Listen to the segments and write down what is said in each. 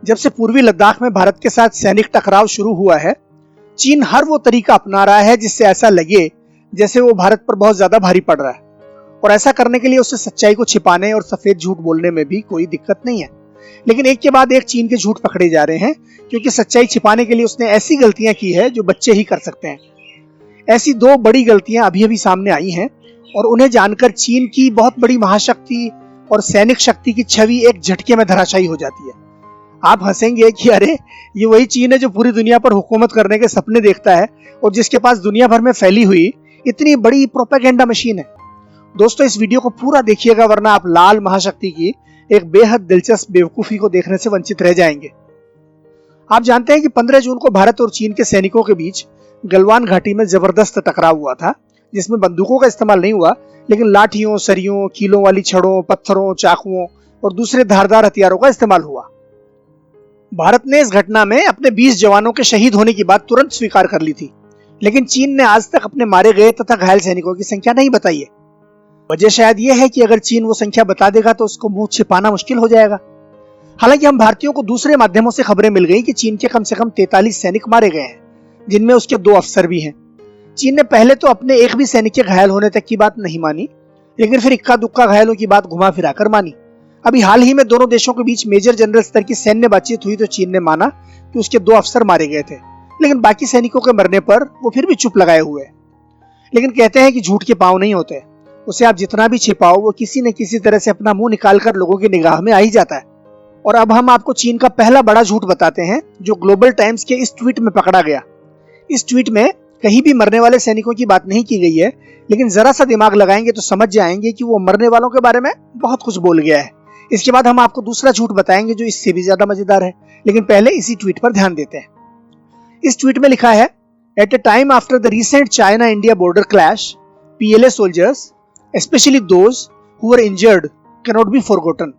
जब से पूर्वी लद्दाख में भारत के साथ सैनिक टकराव शुरू हुआ है, चीन हर वो तरीका अपना रहा है जिससे ऐसा लगे जैसे वो भारत पर बहुत ज्यादा भारी पड़ रहा है। और ऐसा करने के लिए उसे सच्चाई को छिपाने और सफेद झूठ बोलने में भी कोई दिक्कत नहीं है। लेकिन एक के बाद एक चीन के झूठ पकड़े जा रहे हैं, क्योंकि सच्चाई छिपाने के लिए उसने ऐसी गलतियां की है जो बच्चे ही कर सकते हैं। ऐसी दो बड़ी गलतियां अभी अभी सामने आई हैं और उन्हें जानकर चीन की बहुत बड़ी महाशक्ति और सैनिक शक्ति की छवि एक झटके में धराशायी हो जाती है। आप हंसेंगे कि अरे ये वही चीन है जो पूरी दुनिया पर हुकूमत करने के सपने देखता है और जिसके पास दुनिया भर में फैली हुई इतनी बड़ी प्रोपेगेंडा मशीन है। दोस्तों, इस वीडियो को पूरा देखिएगा, वरना आप लाल महाशक्ति की एक बेहद दिलचस्प बेवकूफी को देखने से वंचित रह जाएंगे। आप जानते हैं कि 15 जून को भारत और चीन के सैनिकों के बीच गलवान घाटी में जबरदस्त टकराव हुआ था, जिसमें बंदूकों का इस्तेमाल नहीं हुआ, लेकिन लाठियों, सरियों, कीलों वाली छड़ों, पत्थरों, चाकुओं और दूसरे धारदार हथियारों का इस्तेमाल हुआ। भारत ने इस घटना में अपने 20 जवानों के शहीद होने की बात तुरंत स्वीकार कर ली थी, लेकिन चीन ने आज तक अपने मारे गए तथा घायल सैनिकों की संख्या नहीं बताई है। वजह शायद यह है कि अगर चीन वो संख्या बता देगा तो उसको मुंह छिपाना मुश्किल हो जाएगा। हालांकि हम भारतीयों को दूसरे माध्यमों से खबरें मिल गई कि चीन के कम से कम 43 सैनिक मारे गए हैं, जिनमें उसके 2 अफसर भी हैं। चीन ने पहले तो अपने एक भी सैनिक के घायल होने तक की बात नहीं मानी, लेकिन फिर इक्का दुक्का घायलों की बात घुमा फिरा कर मानी। अभी हाल ही में दोनों देशों के बीच मेजर जनरल स्तर की सैन्य बातचीत हुई तो चीन ने माना कि उसके 2 अफसर मारे गए थे, लेकिन बाकी सैनिकों के मरने पर वो फिर भी चुप लगाए हुए हैं। लेकिन कहते हैं कि झूठ के पांव नहीं होते, उसे आप जितना भी छिपाओ वो किसी न किसी तरह से अपना मुंह निकालकर लोगों की निगाह में आ ही जाता है। और अब हम आपको चीन का पहला बड़ा झूठ बताते हैं, जो ग्लोबल टाइम्स के इस ट्वीट में पकड़ा गया। इस ट्वीट में कहीं भी मरने वाले सैनिकों की बात नहीं की गई है, लेकिन जरा सा दिमाग लगाएंगे तो समझ जाएंगे कि वो मरने वालों के बारे में बहुत कुछ बोल गया है। इसके बाद हम आपको दूसरा झूठ बताएंगे जो इससे भी ज्यादा मजेदार है, लेकिन पहले इसी ट्वीट पर ध्यान देते हैं। इस ट्वीट में लिखा है, at a time after the recent China India border clash, PLA soldiers especially those who were injured cannot be forgotten।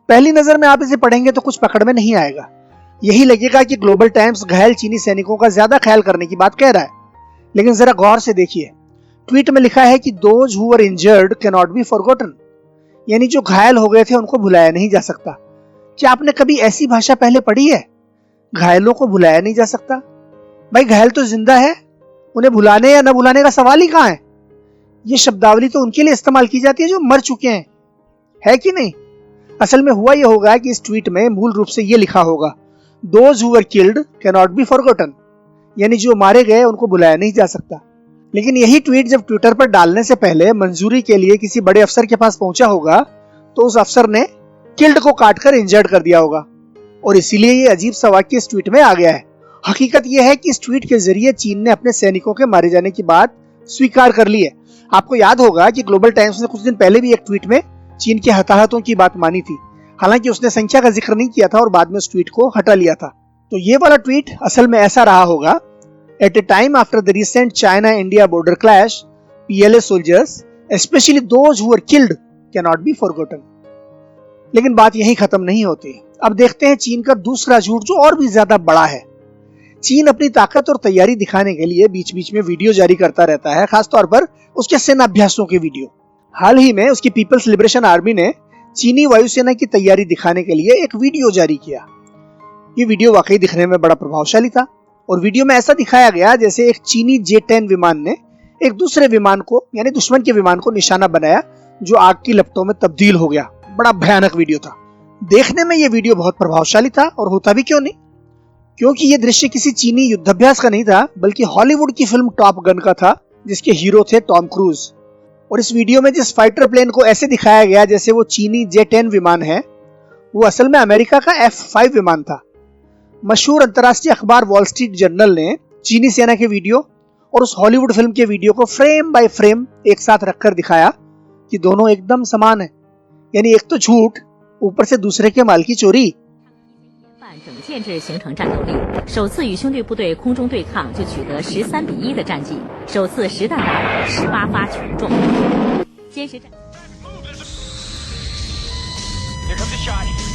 पहली नजर में आप इसे पढ़ेंगे तो कुछ पकड़ में नहीं आएगा। यही लगेगा कि ग्लोबल टाइम्स घायल चीनी सैनिकों का ज्यादा ख्याल करने की बात कह रहा है, लेकिन जरा गौर से देखिए। ट्वीट में लिखा है कि those who were injured cannot be forgotten, यानी जो घायल हो गए थे उनको भुलाया नहीं जा सकता। क्या आपने कभी ऐसी भाषा पहले पढ़ी है? घायलों को भुलाया नहीं जा सकता? भाई घायल तो जिंदा है, उन्हें भुलाने या न भुलाने का सवाल ही कहां है। ये शब्दावली तो उनके लिए इस्तेमाल की जाती है जो मर चुके हैं, है कि नहीं? असल में हुआ यह होगा कि इस ट्वीट में मूल रूप से यह लिखा होगा, Those who were killed cannot be forgotten, यानी जो मारे गए उनको भुलाया नहीं जा सकता। लेकिन यही ट्वीट जब ट्विटर पर डालने से पहले मंजूरी के लिए किसी बड़े अफसर के पास पहुंचा होगा, तो उस अफसर ने किल्ड को काटकर इंजर्ड कर दिया होगा, और इसीलिए ये अजीब सा वाक्य इस ट्वीट में आ गया है। हकीकत यह है कि इस ट्वीट के जरिए चीन ने अपने सैनिकों के मारे जाने की बात स्वीकार कर ली है। आपको याद होगा कि ग्लोबल टाइम्स ने कुछ दिन पहले भी एक ट्वीट में चीन के हताहतों की बात मानी थी, हालांकि उसने संख्या का जिक्र नहीं किया था और बाद में उस ट्वीट को हटा लिया था। तो ये वाला ट्वीट असल में ऐसा रहा होगा, at a time after the recent China India border clash, PLA soldiers especially those who were killed cannot be forgotten। लेकिन बात यहीं खत्म नहीं होती। अब देखते हैं चीन का दूसरा झूठ जो और भी ज्यादा बड़ा है। चीन अपनी ताकत और तैयारी दिखाने के लिए बीच बीच में वीडियो जारी करता रहता है, खासतौर पर उसके सेना अभ्यासों के वीडियो। हाल ही में उसकी पीपल्स लिबरेशन आर्मी ने चीनी वायुसेना की तैयारी दिखाने के लिए एक वीडियो जारी किया। ये वीडियो वाकई दिखने में बड़ा प्रभावशाली था और वीडियो में ऐसा दिखाया गया जैसे एक चीनी J-10 विमान ने एक दूसरे विमान को, यानी दुश्मन के विमान को निशाना बनाया, जो आग की लपटों में तब्दील हो गया। बड़ा भयानक वीडियो था। देखने में ये वीडियो बहुत प्रभावशाली था, और होता भी क्यों नहीं, क्योंकि ये दृश्य किसी चीनी युद्धाभ्यास का नहीं था, बल्कि हॉलीवुड की फिल्म टॉप गन का था, जिसके हीरो थे टॉम क्रूज। और इस वीडियो में जिस फाइटर प्लेन को ऐसे दिखाया गया जैसे वो चीनी J-10 विमान है, वो असल में अमेरिका का F-5 विमान था। मशहूर अंतर्राष्ट्रीय अखबार वॉल स्ट्रीट जर्नल ने चीनी सेना के वीडियो और उस हॉलीवुड फिल्म के वीडियो को फ्रेम बाय फ्रेम एक साथ रखकर दिखाया कि दोनों एकदम समान है, यानी एक तो झूठ, ऊपर से दूसरे के माल की चोरी। 整建制形成战斗力，首次与兄弟部队空中对抗就取得13-1的战绩，首次实弹打倒18发全中。坚实战。Here comes the shot.